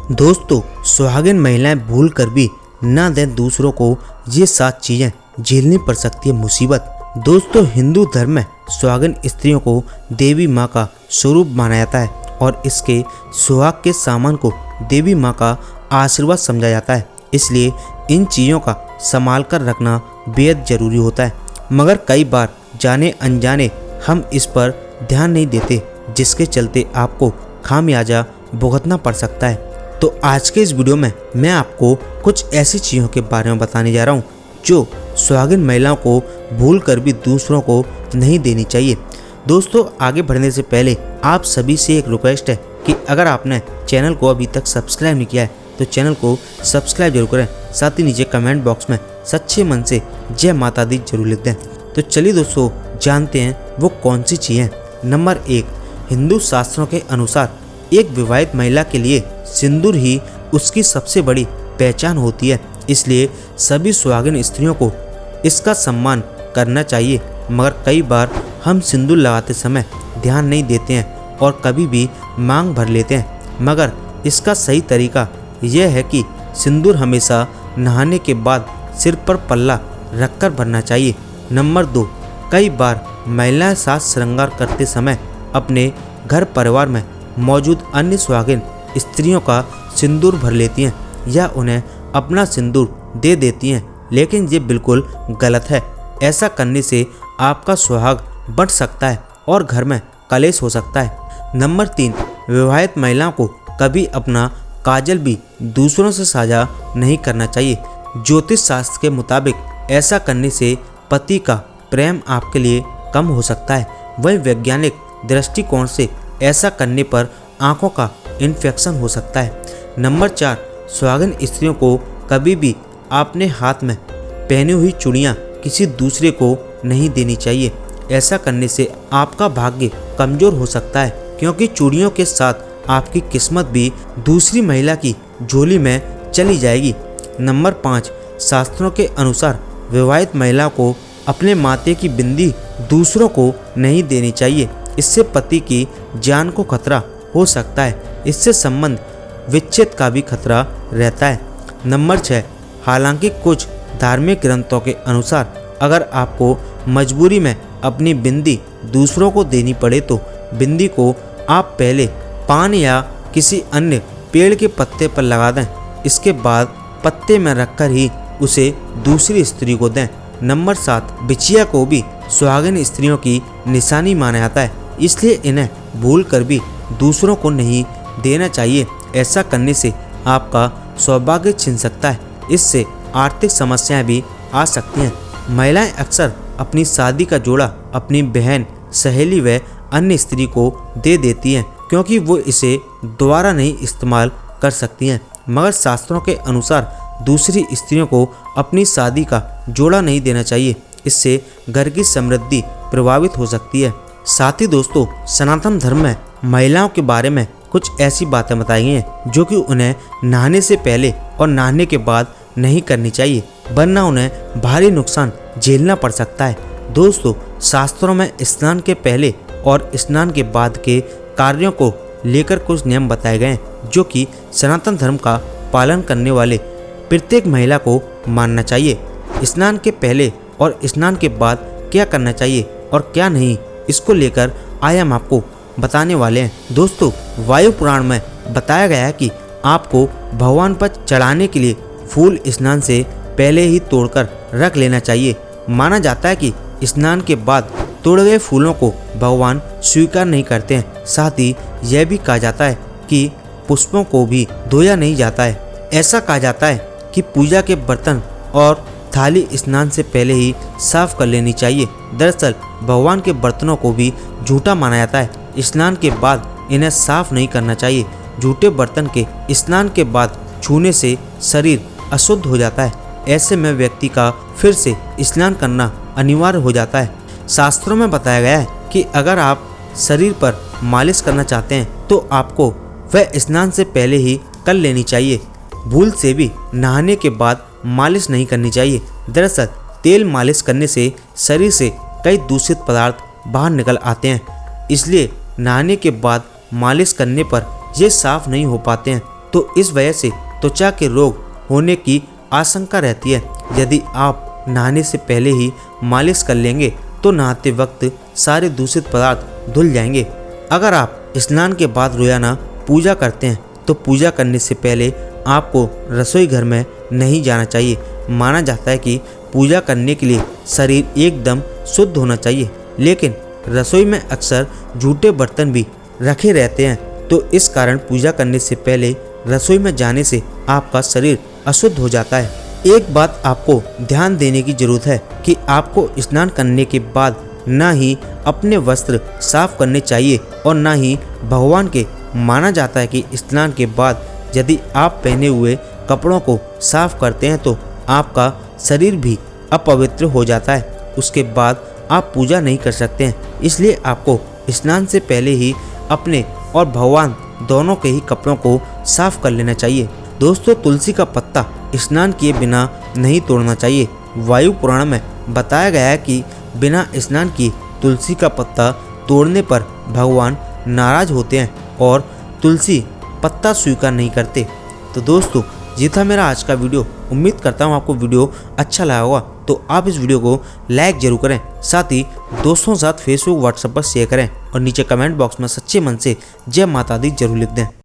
दोस्तों, सुहागिन महिलाएं भूल कर भी ना दें दूसरों को, ये 7 चीजें झेलनी पड़ सकती है मुसीबत। दोस्तों, हिंदू धर्म में सुहागिन स्त्रियों को देवी माँ का स्वरूप माना जाता है और इसके सुहाग के सामान को देवी माँ का आशीर्वाद समझा जाता है। इसलिए इन चीज़ों का संभाल कर रखना बेहद जरूरी होता है, मगर कई बार जाने अनजाने हम इस पर ध्यान नहीं देते, जिसके चलते आपको खामियाजा भुगतना पड़ सकता है। तो आज के इस वीडियो में मैं आपको कुछ ऐसी चीज़ों के बारे में बताने जा रहा हूँ जो सुहागिन महिलाओं को भूल कर भी दूसरों को नहीं देनी चाहिए। दोस्तों, आगे बढ़ने से पहले आप सभी से एक रिक्वेस्ट है कि अगर आपने चैनल को अभी तक सब्सक्राइब नहीं किया है तो चैनल को सब्सक्राइब जरूर करें, साथ ही नीचे कमेंट बॉक्स में सच्चे मन से जय माता दी जरूर लिख दें। तो चलिए दोस्तों, जानते हैं वो कौन सी चीज़ें। नंबर 1, हिंदू शास्त्रों के अनुसार एक विवाहित महिला के लिए सिंदूर ही उसकी सबसे बड़ी पहचान होती है। इसलिए सभी सुहागिन स्त्रियों को इसका सम्मान करना चाहिए, मगर कई बार हम सिंदूर लगाते समय ध्यान नहीं देते हैं और कभी भी मांग भर लेते हैं। मगर इसका सही तरीका यह है कि सिंदूर हमेशा नहाने के बाद सिर पर पल्ला रखकर भरना चाहिए। नंबर 2, कई बार महिलाएं साज श्रृंगार करते समय अपने घर परिवार में मौजूद अन्य सुहागिन स्त्रियों का सिंदूर भर लेती हैं या उन्हें अपना सिंदूर दे देती हैं, लेकिन ये बिल्कुल गलत है। ऐसा करने से आपका सुहाग बढ़ सकता है और घर में कलेश हो सकता है। नंबर 3, विवाहित महिलाओं को कभी अपना काजल भी दूसरों से साझा नहीं करना चाहिए। ज्योतिष शास्त्र के मुताबिक ऐसा करने से पति का प्रेम आपके लिए कम हो सकता है। वही वैज्ञानिक दृष्टिकोण से ऐसा करने पर आंखों का इन्फेक्शन हो सकता है। नंबर 4, सुहागिन स्त्रियों को कभी भी अपने हाथ में पहनी हुई चूड़ियाँ किसी दूसरे को नहीं देनी चाहिए। ऐसा करने से आपका भाग्य कमजोर हो सकता है, क्योंकि चूड़ियों के साथ आपकी किस्मत भी दूसरी महिला की झोली में चली जाएगी। नंबर 5, शास्त्रों के अनुसार विवाहित महिला को अपने माथे की बिंदी दूसरों को नहीं देनी चाहिए। इससे पति की जान को खतरा हो सकता है। इससे संबंध विच्छेद का भी खतरा रहता है। नंबर 6, हालांकि कुछ धार्मिक ग्रंथों के अनुसार अगर आपको मजबूरी में अपनी बिंदी दूसरों को देनी पड़े तो बिंदी को आप पहले पान या किसी अन्य पेड़ के पत्ते पर लगा दें। इसके बाद पत्ते में रखकर ही उसे दूसरी स्त्री को दें। नंबर 7, बिछिया को भी सुहागिन स्त्रियों की निशानी माना जाता है, इसलिए इन्हें भूल कर भी दूसरों को नहीं देना चाहिए। ऐसा करने से आपका सौभाग्य छिन सकता है। इससे आर्थिक समस्याएं भी आ सकती हैं। महिलाएं अक्सर अपनी शादी का जोड़ा अपनी बहन, सहेली व अन्य स्त्री को दे देती हैं, क्योंकि वो इसे दोबारा नहीं इस्तेमाल कर सकती हैं। मगर शास्त्रों के अनुसार दूसरी स्त्रियों को अपनी शादी का जोड़ा नहीं देना चाहिए। इससे घर की समृद्धि प्रभावित हो सकती है। साथ ही दोस्तों, सनातन धर्म में महिलाओं के बारे में कुछ ऐसी बातें बताई गई हैं जो कि उन्हें नहाने से पहले और नहाने के बाद नहीं करनी चाहिए, वरना उन्हें भारी नुकसान झेलना पड़ सकता है। दोस्तों, शास्त्रों में स्नान के पहले और स्नान के बाद के कार्यों को लेकर कुछ नियम बताए गए हैं जो कि सनातन धर्म का पालन करने वाले प्रत्येक महिला को मानना चाहिए। स्नान के पहले और स्नान के बाद क्या करना चाहिए और क्या नहीं, इसको लेकर आज हम आपको बताने वाले हैं। दोस्तों, वायु पुराण में बताया गया है कि आपको भगवान पर चढ़ाने के लिए फूल स्नान से पहले ही तोड़कर रख लेना चाहिए। माना जाता है कि स्नान के बाद तोड़े गए फूलों को भगवान स्वीकार नहीं करते हैं। साथ ही यह भी कहा जाता है कि पुष्पों को भी धोया नहीं जाता है। ऐसा कहा जाता है कि पूजा के बर्तन और थाली स्नान से पहले ही साफ कर लेनी चाहिए। दरअसल भगवान के बर्तनों को भी झूठा माना जाता है। स्नान के बाद इन्हें साफ नहीं करना चाहिए। झूठे बर्तन के स्नान के बाद छूने से शरीर अशुद्ध हो जाता है। ऐसे में व्यक्ति का फिर से स्नान करना अनिवार्य हो जाता है। शास्त्रों में बताया गया है कि अगर आप शरीर पर मालिश करना चाहते हैं तो आपको वह स्नान से पहले ही कर लेनी चाहिए। भूल से भी नहाने के बाद मालिश नहीं करनी चाहिए। दरअसल तेल मालिश करने से शरीर से कई दूषित पदार्थ बाहर निकल आते हैं, इसलिए नहाने के बाद मालिश करने पर ये साफ नहीं हो पाते हैं। तो इस वजह से त्वचा के रोग होने की आशंका रहती है। यदि आप नहाने से पहले ही मालिश कर लेंगे तो नहाते वक्त सारे दूषित पदार्थ धुल जाएंगे। अगर आप स्नान के बाद रोजाना पूजा करते हैं तो पूजा करने से पहले आपको रसोई घर में नहीं जाना चाहिए। माना जाता है कि पूजा करने के लिए शरीर एकदम शुद्ध होना चाहिए, लेकिन रसोई में अक्सर झूठे बर्तन भी रखे रहते हैं, तो इस कारण पूजा करने से पहले रसोई में जाने से आपका शरीर अशुद्ध हो जाता है। एक बात आपको ध्यान देने की जरूरत है कि आपको स्नान करने के बाद ना ही अपने वस्त्र साफ करने चाहिए और ना ही भगवान के। माना जाता है कि स्नान के बाद यदि आप पहने हुए कपड़ों को साफ करते हैं तो आपका शरीर भी अपवित्र हो जाता है, उसके बाद आप पूजा नहीं कर सकते हैं। इसलिए आपको स्नान से पहले ही अपने और भगवान दोनों के ही कपड़ों को साफ कर लेना चाहिए। दोस्तों, तुलसी का पत्ता स्नान किए बिना नहीं तोड़ना चाहिए। वायु पुराण में बताया गया है कि बिना स्नान किए तुलसी का पत्ता तोड़ने पर भगवान नाराज होते हैं और तुलसी पत्ता स्वीकार नहीं करते। तो दोस्तों, ये था मेरा आज का वीडियो। उम्मीद करता हूँ आपको वीडियो अच्छा लगा होगा, तो आप इस वीडियो को लाइक जरूर करें, साथ ही दोस्तों के साथ फेसबुक व्हाट्सएप पर शेयर करें और नीचे कमेंट बॉक्स में सच्चे मन से जय माता दी जरूर लिख दें।